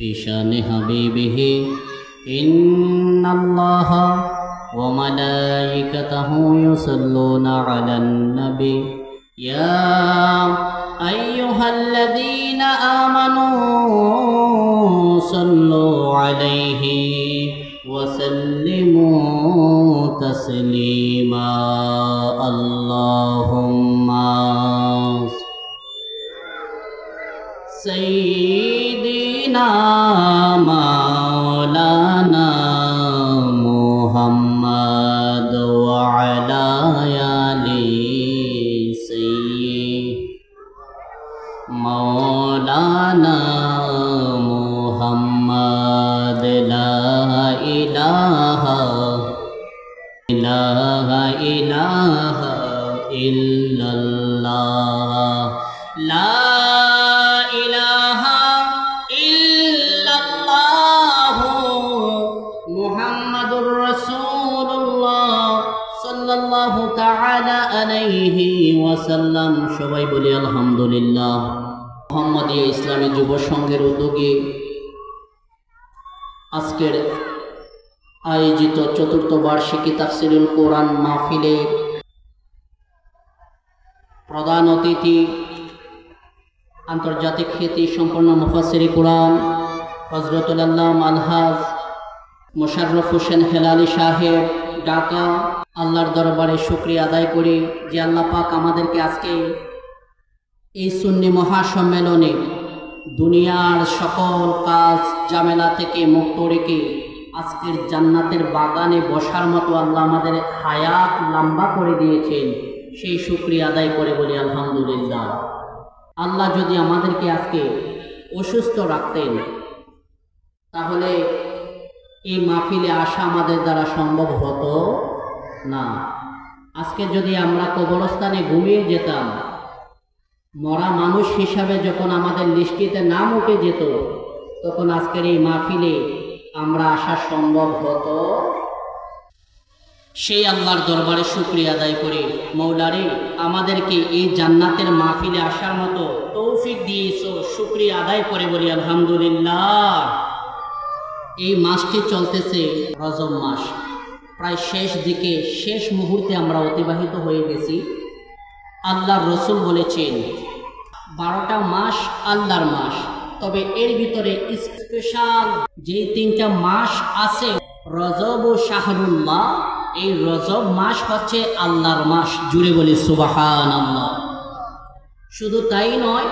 في شان حبيبه إن الله وملائكته يصلون على النبي يا أيها الذين آمنوا صلوا عليه وسلموا تسليما اللهم سيدنا مولانا محمد وعلى آله مولانا محمد لا إله إلا الله لا إله إلا الله محمد رسول الله صلى الله تعالى عليه وسلم সবাই বলি আলহামদুলিল্লাহ। মোহাম্মদিয়া ইসলামী যুব সংঘের উদ্যোগে আজকের আয়োজিত চতুর্থ বার্ষিকী তাফসিরুল কোরআন মাহফিলে প্রধান অতিথি আন্তর্জাতিক খ্যাতি সম্পন্ন মুফাসসিরে কোরআন হযরতুল আল্লামা আলহাজ মোশাররফ হোসেন হেলালি সাহেব ঢাকা। আল্লাহর দরবারে শুকরিয়া আদায় করি যে আল্লাহ পাক আমাদেরকে আজকে এই সুন্নি মহাসম্মেলনে দুনিয়ার সকল কাজ ঝামেলা থেকে মুক্ত রেখে আজকের জান্নাতের বাগানে বসার মতো আল্লাহ আমাদের হায়াত লম্বা করে দিয়েছেন, সেই শুকরিয়া আদায় করে বলি আলহামদুলিল্লাহ। আল্লাহ যদি আমাদেরকে আজকে অসুস্থ রাখতেন তাহলে এই মাহফিলে আসা আমাদের দ্বারা সম্ভব হতো না। আজকে যদি আমরা কবরস্থানে ঘুমিয়ে যেতাম, মরা মানুষ হিসাবে যখন আমাদের লিস্টিতে নাম উঠে যেত, তখন আজকের এই মাহফিলে আমরা আসা সম্ভব হতো। সেই আল্লাহর দরবারে শুকরিয়া আদায় করে মৌলারে আমাদেরকে এই জান্নাতের মাহফিলে আসার মতো তৌফিক দিয়েছো, শুকরিয়া আদায় করে বলি আলহামদুলিল্লাহ। এই মাসটি চলতেছে রজব মাস, প্রায় শেষ দিকে, শেষ মুহূর্তে আমরা অতিবাহিত হয়ে গেছি। আল্লাহর রসুল বলেছেন 12টা মাস আল্লাহর মাস, তবে এর ভিতরে স্পেশাল যে 3টা মাস আছে রজব ও শাহরুল্লাহ, এই রজব মাস হচ্ছে আল্লাহর মাস। জুড়ে বলি সুবহানাল্লাহ। শুধু তাই নয়,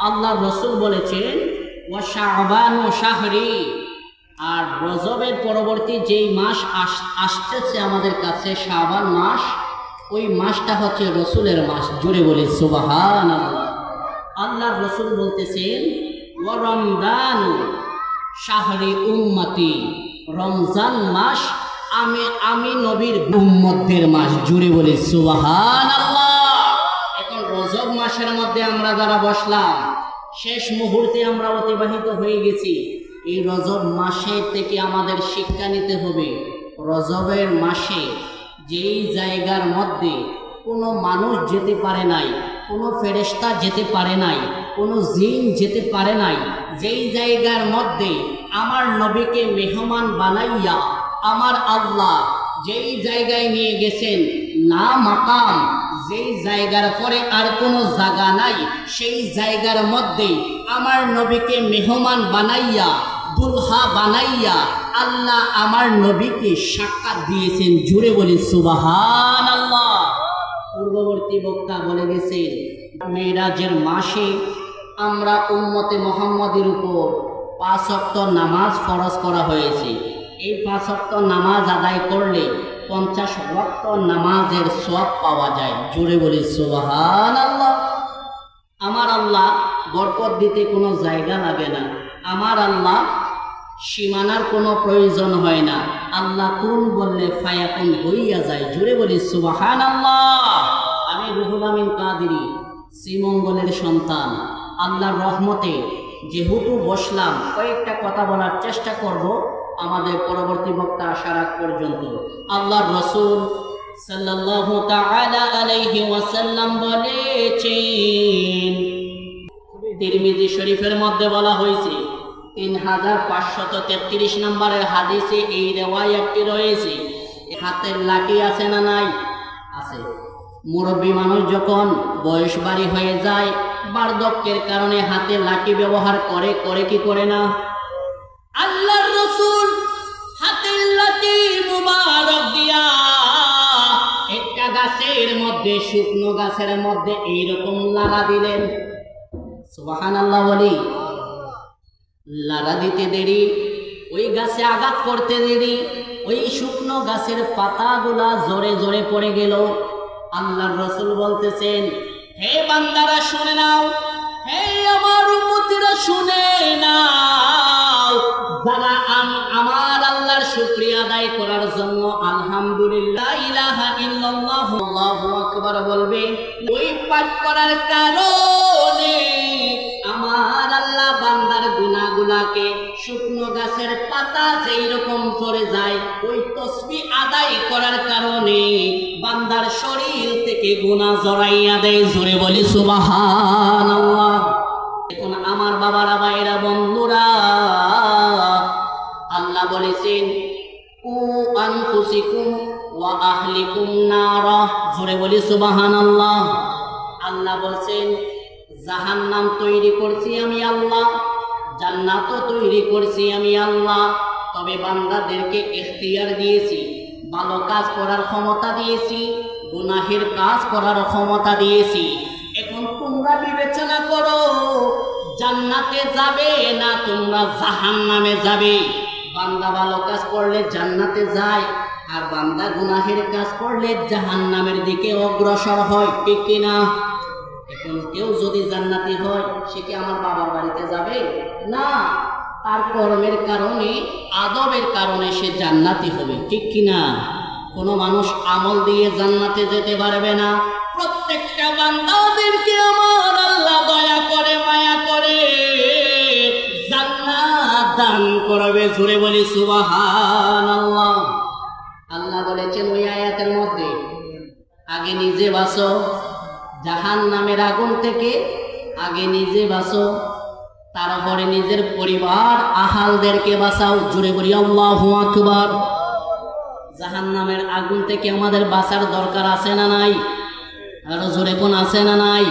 আল্লাহর রসুল বলেছেন ওয়া শাবান ও শাহরি, আর রজবের পরবর্তী যেই মাস আসতেছে আমাদের কাছে শাবান মাস, ওই মাসটা হচ্ছে রসুলের মাস। জুড়ে বলি সুবহানাল্লাহ। আল্লাহর রসুল বলতেছেন ওয়া রমজান শাহরি উম্মতি, রমজান মাস আমি নবীর উম্মতদের মাস। জুড়ে বলি সুবহানাল্লাহ। এখন রজব মাসের মধ্যে আমরা যারা বসলাম, শেষ মুহূর্তে আমরা অতিবাহিত হয়ে গেছি। এই রজব মাসে থেকে আমাদের শিক্ষা নিতে হবে, রজবের মাসে যেই জায়গার মধ্যে কোনো মানুষ যেতে পারে নাই, কোনো ফেরেশতা যেতে পারে নাই, কোনো জিন যেতে পারে নাই, যেই জায়গার মধ্যে আমার নবীকে মেহমান বানাইয়া আমার আল্লাহ যেই জায়গায় নিয়ে গেছেন, না মাকাম, যেই জায়গার পরে আর কোনো জায়গা নাই, সেই জায়গার মধ্যে আমার নবীকে মেহমান বানাইয়া, দুলহা বানাইয়া আল্লাহ আমার নবীকে সাক্ষাৎ দিয়েছেন। জুড়ে বলি সুবহানাল্লাহ। পূর্ববর্তী বক্তা বলে গেছেন মেরাজের মাসে আমরা উম্মতে মুহাম্মাদের উপর 5 ওয়াক্ত নামাজ ফরজ করা হয়েছে। এই 5 ওয়াক্ত নামাজ আদায় করলে 50 ওয়াক্ত নামাজের সওয়াব পাওয়া যায়। জুড়ে বলি সুবহানাল্লাহ। আমার আল্লাহ বরকত দিতে কোনো জায়গা লাগে না, আমার আল্লাহ সীমানার কোনো প্রয়োজন হয় না, আল্লাহ কোন বললে ফায়াকুন হইয়া যায়। জুড়ে বলি সুবহানাল্লাহ। আমি রুহুল আমিন কাদেরী শ্রীমঙ্গলের সন্তান, আল্লাহর রহমতে যেহেতু বসলাম, কয়েকটা কথা বলার চেষ্টা করব আমাদের পরবর্তী বক্তা আসার আগ পর্যন্ত। আল্লাহর রাসূল সাল্লাল্লাহু তাআলা আলাইহি ওয়াসাল্লাম বলেছেন, তিরমিজি শরীফের মধ্যে বলা হয়েছে 3533 নম্বরের হাদিসে এই রিওয়ায়াতটি রয়েছে। হাতের লাঠি আছে না নাই? আছে। মুরব্বী মানুষ যখন বয়স বাড়ি হয়ে যায়, বার্ধক্যের কারণে হাতে লাঠি ব্যবহার করে কি করে না? আল্লাহর রাসূল হাতের লাঠি মুবারক দিয়া একটা গাছের মধ্যে, শুকনো গাছের মধ্যে এইরকম লাড়া দিলেন। সুবহানাল্লাহ বলি। লাড়া দিতে দেরি, ওই গাছে আঘাত করতে দেরি, ওই শুকনো গাছের পাতাগুলা জোরে জোরে পড়ে গেল। আল্লাহর রাসূল বলতেছেন, হে বান্দারা শুনে নাও, হে আমার উম্মতিরা শুনে নাও, যারা আমার আল্লাহর শুকরিয়া আদায় করার জন্য আলহামদুলিল্লাহ ইলাহা ইল্লাল্লাহ আল্লাহু আকবার বলবে, ওই পাঠ করার কারণে আমার আল্লাহ বান্দার গুনাহগুলোকে শুকনো গাছের পাতা যেই রকম করে যায়, ওই তাসবিহ আদায় করার কারণে বান্দার শরীর থেকে গুনাহ জড়াইয়া দেয়। জোরে বলি সুবহানাল্লাহ। এখন আমার বাবারা, ভাইরা, বন্ধুরা, আল্লাহ বলেছেন কু আনফুসিকুম ওয়া আহলিকুম নারা। জোরে বলি সুবহানাল্লাহ। আল্লাহ বলছেন জাহান্নাম তৈরি করছি আমি আল্লাহ, জান্নাতও তৈরি করছি আমি আল্লাহ। তবে বান্দাদেরকে ইখতিয়ার দিয়েছি, ভালো কাজ করার ক্ষমতা দিয়েছি, গুনাহের কাজ করার ক্ষমতা দিয়েছি। এখন তোমরা বিবেচনা করো, জান্নাতে যাবে না তোমরা জাহান্নামে যাবে? বান্দা ভালো কাজ করলে জান্নাতে যায়, আর বান্দা গুনাহের কাজ করলে জাহান্নামের দিকে অগ্রসর হয়, ঠিক কিনা? এখন কেউ যদি জান্নাতি হয়, সে কি আমার বাবার বাড়িতে যাবে? না, তার কর্মের কারণে, আদবের কারণে সে জান্নাতি হবে, ঠিক কিনা? কোনো মানুষ আমল দিয়ে জান্নাতে যেতে পারবে না। প্রত্যেকটা বান্দাদেরকে আমার আল্লাহ দয়া করে, মায়া করে জান্নাত দান করবে। জোরে বলি সুবহানাল্লাহ। আল্লাহ বলেছেন ওই আয়াতের মধ্যে, আগে নিজে বাঁচো জাহান্নামের আগুন থেকে, আগে নিজে বাঁচো, তারপরে নিজের পরিবার আহালদেরকে বাঁচাও। জোরে বলি আল্লাহু আকবার। জাহান্নামের আগুন থেকে আমাদের বাঁচার দরকার আছে না নাই? আরো জোরে কোন আছে না নাই?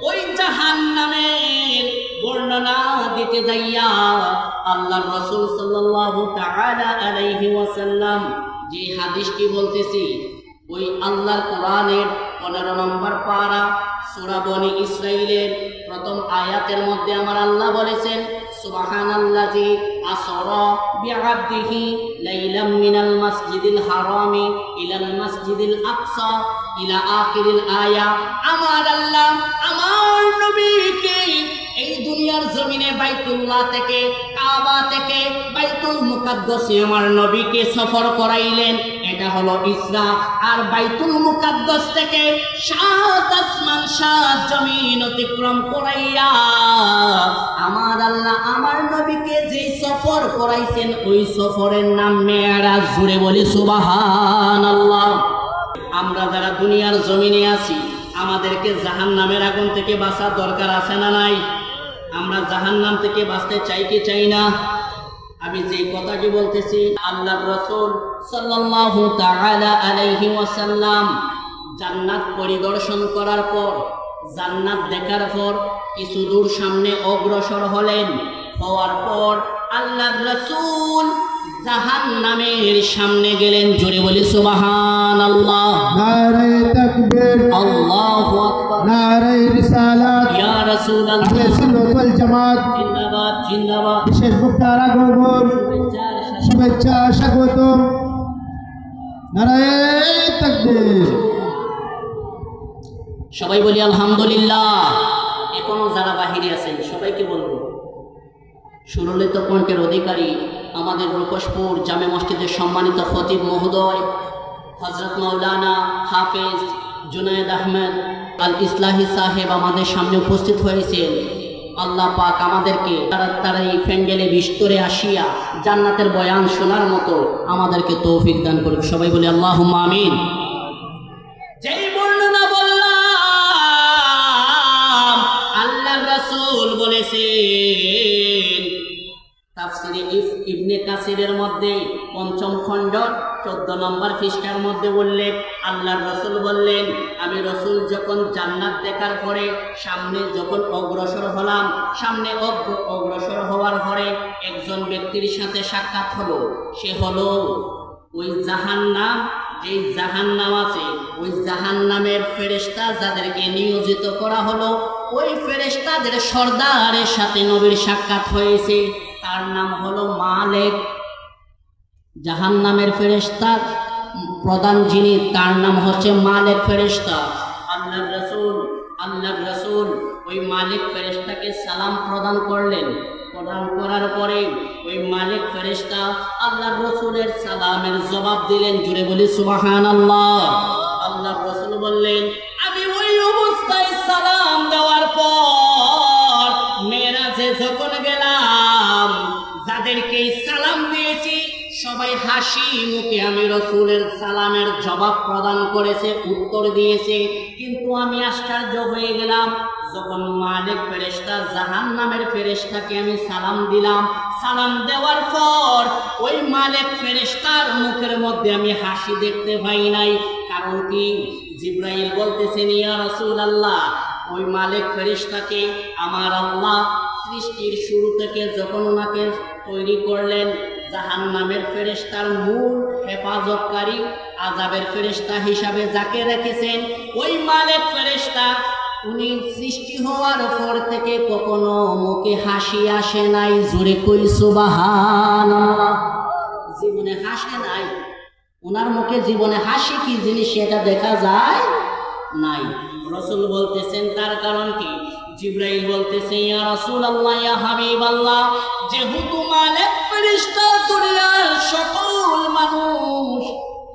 ওই জাহান্নামের বর্ণনা দিতে যাইয়া আল্লাহর রাসূল সাল্লাল্লাহু তাআলা আলাইহি ওয়াসাল্লাম যে হাদিসটি বলতেছি, ওই আল্লাহর কোরআনের 15 নম্বর পারা সূরা বনি ইসরাঈলের প্রথম আয়াতের মধ্যে আমার আল্লাহ বলেছেন, সুবহানাল্লাযী আসরা বিআবদিহি লাইলাম মিনাল মাসজিদিল হারামি ইলাল মাসজিদিল আকসা ইলা আখিরিল আয়া। আমার আল্লাহ আমার নবীকে এই দুনিয়ার জমিনে বাইতুল্লাহ থেকে, কাবা থেকে বাইতুল মুকাদ্দাসে আমার নবীকে সফর করাইলেন। এটা হলো ইসরা। আর বাইতুল মুকাদ্দাস থেকে 7 আসমান 7 জমিন অতিক্রম করাইয়া আমার আল্লাহ আমার নবীকে যে সফর করাইছেন, ওই সফরের নাম মেরাজ। জুড়ে বলি সুবহানাল্লাহ। আমরা যারা দুনিয়ার জমিনে আছি, আমাদেরকে জাহান্নামের আগুন থেকে বাঁচার দরকার আছে না নাই? আমরা জাহান্নাম থেকে বাঁচতে চাই কি চাই না? আমি যে কথাটি বলতেছি, আল্লাহর রাসূল সাল্লাল্লাহু তাআলা আলাইহি ওয়াসাল্লাম জান্নাত পরিদর্শন করার পর, জান্নাত দেখার পর কিছু দূর সামনে অগ্রসর হলেন। হওয়ার পর আল্লাহর রাসূল জাহান্নামের সামনে গেলেন। জোরে বলি সুবহানাল্লাহ। নারে তাকবীর, আল্লাহু আকবার, নারে রিসালাত, ইয়া রাসূলুল্লাহ, আহলে সুন্নাত ওয়াল জামাত জিন্দাবাদ জিন্দাবাদ। বিশেষ বক্তার আগমন, শুভেচ্ছা স্বাগতম। নারে তাকবীর। সবাই বলি আলহামদুলিল্লাহ। এখনো যারা বাহিরে আছেন সবাইকে বলবো, সুরলিত কণ্ঠের অধিকারী আমাদের রূপসপুর জামে মসজিদের সম্মানিত খতিব মহোদয় হযরত মাওলানা হাফেজ জুনায়েদ আহমেদ আল ইসলাহি সাহেব আমাদের সামনে উপস্থিত হয়েছেন। আল্লাহ পাক আমাদেরকে তারা এই প্যান্ডেলে বিস্তরে আসিয়া জান্নাতের বয়ান শোনার মতো আমাদেরকে তৌফিক দান করুক। সবাই বলি আল্লাহুম্মা আমিন। যেই বর্ণনা বললাম, আল্লাহর রাসূল বলেছেন তাফসিরে ইবনে কাসিরের মধ্যে ৫ম খণ্ড ১৪ নম্বর পৃষ্ঠার মধ্যে উল্লেখ, আল্লাহর রাসূল বললেন, আমি রাসূল যখন জান্নাত দেখার পরে সামনে যখন অগ্রসর হলাম, সামনে অগ্রসর হওয়ার পরে একজন ব্যক্তির সাথে সাক্ষাৎ হলো। সে হলো ওই জাহান্নাম, যেই জাহান্নাম আছে ওই জাহান্নামের ফেরেশতা যাদেরকে নিয়োজিত করা হলো, ওই ফেরেশতাদের সর্দারের সাথে নবীর সাক্ষাৎ হয়েছে। তার নাম হলো মালিক। জাহান্নামের ফেরেশতা প্রধান যিনি, তার নাম হচ্ছে মালিক ফেরেশতা। আল্লাহর রাসূল ওই মালিক ফেরেশতাকে সালাম প্রদান করলেন। প্রদান করার পরে ওই মালিক ফেরেশতা আল্লাহর রাসূলের সালামের জবাব দিলেন। জুড়ে বলি সুবহানাল্লাহ। আল্লাহর রাসূল বললেন, আমি ওই অবস্থায় সালাম দেওয়ার পর মেরাজে যখন গেলাম, যাদেরকে সালাম দিয়েছি সবাই হাসি মুখে আমি রাসূলের সালামের জবাব প্রদান করেছে, উত্তর দিয়েছে। কিন্তু আমি আশ্চর্য হয়ে গেলাম, যখন মালিক ফেরেশতা জাহান্নামের ফেরেশতাকে আমি সালাম দিলাম, সালাম দেওয়ার পর ওই মালিক ফেরেশতার মুখের মধ্যে আমি হাসি দেখতে পাই নাই। কারণ কি? জিবরাইল বলতেছেন, ইয়া রাসূলুল্লাহ, ওই মালিক ফেরেশতাকে আমার আল্লাহ সৃষ্টির শুরু থেকে যখন ওনাকে তৈরি করলেন, জাহান্নামের ফেরেশতার মূল হেফাজতকারী, আযাবের ফেরেশতা হিসাবে যাকে রেখেছেন, ওই মালিক ফেরেশতা উনি সৃষ্টি হওয়ার পর থেকে কখনো মুখে হাসি আসে নাই। জোরে কই সুবহানাল্লাহ। জীবনে হাসে নাই, ওনার মুখে জীবনে হাসি কি জিনিস সেটা দেখা যায় নাই। রাসূল বলতেছেন তার কারণ কি? জিবরাইল বলতেছে, ইয়া রাসূলুল্লাহ, ইয়া হাবিবাল্লাহ, যেহেতু মালিক ফেরেশতা দুনিয়ার সকল মানুষ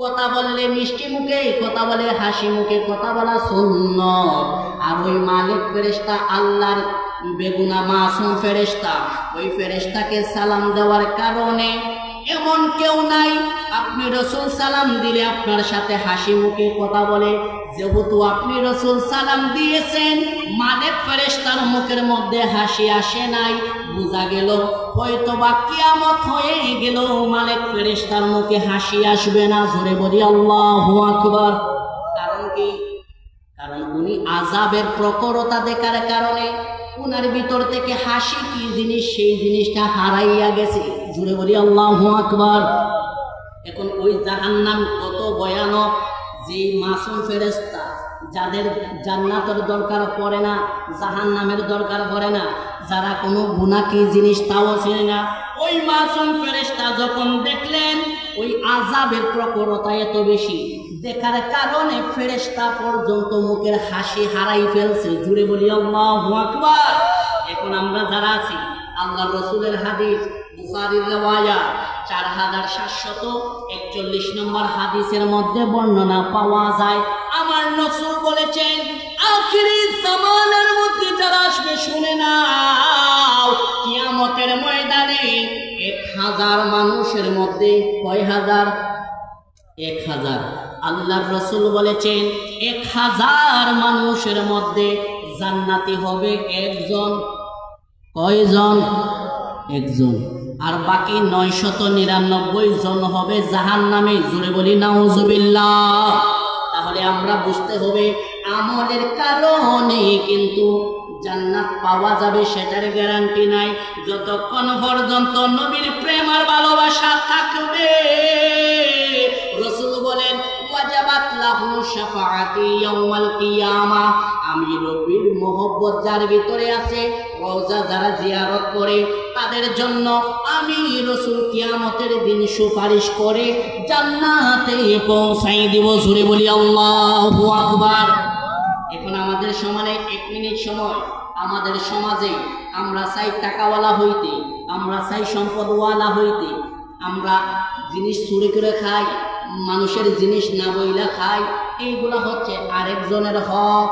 কথা বললে মিষ্টি মুখে কথা বলে, হাসি মুখে কথা বলা সুন্নত। আর ওই মালিক ফেরেশতা আল্লাহর বেগুনা মাসুম ফেরেশতা, ওই ফেরেশতাকে সালাম দেওয়ার কারণে এমন কেউ নাই আপনি রাসূল সালাম দিলে আপনার সাথে হাসি মুখে কথা বলে। যেহেতু আপনি রাসূল সালাম দিয়েছেন, মালিক ফেরেশতার মুখের মধ্যে হাসি আসে নাই, বোঝা গেল হয়তোবা কিয়ামত হয়ে গেল মালিক ফেরেশতার মুখে হাসি আসবে না। জোরে বলি আল্লাহু আকবার। কারণ কি? কারণ উনি আযাবের প্রখরতা দেখার কারণে উনার ভিতর থেকে হাসি কি জিনিস সেই জিনিসটা হারাইয়া গেছে। জোরে বলি আল্লাহু আকবার। এখন ওই জাহান্নাম কত ভয়ানক, যে মাসুম ফেরেশতা যাদের জান্নাতের দরকার পড়ে না, জাহান্নামের দরকার পড়ে না, যারা কোনো গুনাহ কি জিনিস তাও চেনে না, ওই মাসুম ফেরেশতা যখন দেখলেন ওই আযাবের প্রখরতা এত বেশি দেখার কারণে ফেরেশতা পর্যন্ত মুখের হাসি হারাই ফেলছে। জুড়ে বলি আল্লাহু আকবার। এখন আমরা যারা আছি, আল্লাহর রাসূলের হাদিস বুখারীর riwayat 4741 নম্বর হাদিসের মধ্যে বর্ণনা পাওয়া যায়, আমার রাসূল বলেছেন, আখিরি জামানের মধ্যে যারা আসবে শুনে নাও, কিয়ামতের ময়দানে 1000 মানুষের মধ্যে কয় হাজার? 1000। আল্লাহর রাসূল বলেছেন 1000 মানুষের মধ্যে জান্নাতি হবে একজন। কয়জন? একজন। আর বাকি 999 জন হবে জাহান্নামে। জোরে বলি নাউজুবিল্লাহ। তাহলে আমরা বুঝতে হবে আমলের কারণে কিন্তু জান্নাত পাওয়া যাবে সেটার গ্যারান্টি নাই, যতক্ষণ পর্যন্ত নবীর প্রেম আর ভালোবাসা থাকবে। রাসূল বলেন, ওয়াজাবাত লাহু শাফাআতি ইয়াউমাল কিয়ামা, আমি নবীর মোহব্বত যার ভিতরে আছে, রওজা যারা জিয়ারত করে, তাদের জন্য আমি রাসূল কিয়ামতের দিন সুপারিশ করে জান্নাতে পৌঁছাই দিব। জোরে বলি আল্লাহু আকবার। এখন আমাদের সমানে 1 মিনিট সময়, আমাদের সমাজে আমরা চাই টাকাওয়ালা হইতে, আমরা চাই সম্পদওয়ালা হইতে, আমরা জিনিস চুরি করে খাই, মানুষের জিনিস না বইলা খাই, এইগুলো হচ্ছে আরেকজনের হক।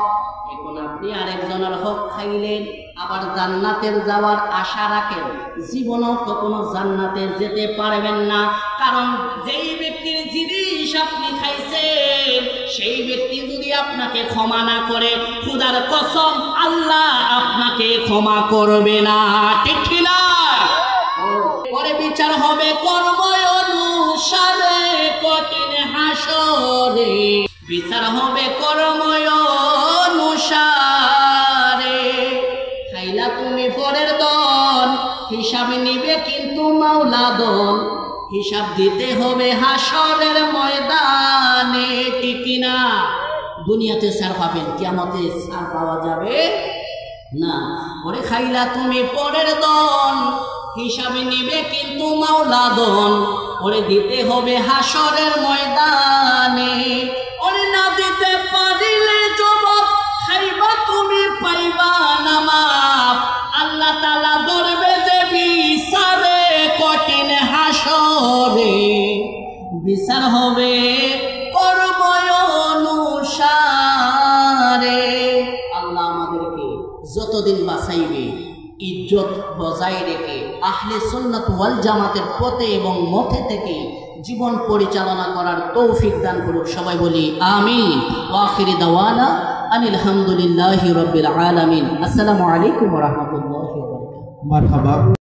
এখন আপনি আরেকজনের হক খাইলেন, আবার জান্নাতের যাওয়ার আশা রাখেন, জীবনেও কখনো জান্নাতে যেতে পারবেন না। কারণ যেই ব্যক্তির জিনিস আপনি খাইছেন, সেই ব্যক্তি যদি আপনাকে ক্ষমা না করে, খোদার কসম আল্লাহ আপনাকে ক্ষমা করবে না। ঠিক না? পরে বিচার হবে কর্ম অনুসারে কঠিন হাসরে, বিচার হবে কর্ম অনুসারে। খাইলা তুমি পরের দন, হিসাব নিবে কিন্তু মাওলা দন, হিসাব দিতে হবে হাসরের ময়দানে, ঠিক কিনা? দুনিয়াতে ছাড় পাবেন, কিয়ামতে ছাড় পাওয়া যাবে না। ওরে খাইলা তুমি পরের দন, হিসাবে নিবে কিন্তু মাওলা দন, ওরে দিতে হবে হাসরের ময়দানে। ওরে না দিতে পারিলে জবাব, খাইবা তুমি পাইবা না মাপ, আল্লাহ তাআলা ধরবে যে বিচারে কঠিন হাসরে। বিচার হবে কর্ম অনুসারে। আল্লাহ আমাদেরকে যতদিন বাঁচাইবে ইজ্জত বজায় রেখে আহলে সুন্নাত ওয়াল জামাতের পথে এবং মতে থেকে জীবন পরিচালনা করার তৌফিক দান করুক। সবাই বলি আমিন। ওয়া আখিরি দাওয়ানা আনিল হামদুলিল্লাহি রাব্বিল আলামিন। আসসালামু আলাইকুম ওয়া রাহমাতুল্লাহি ওয়া বারাকাতুহু। মারহাবা।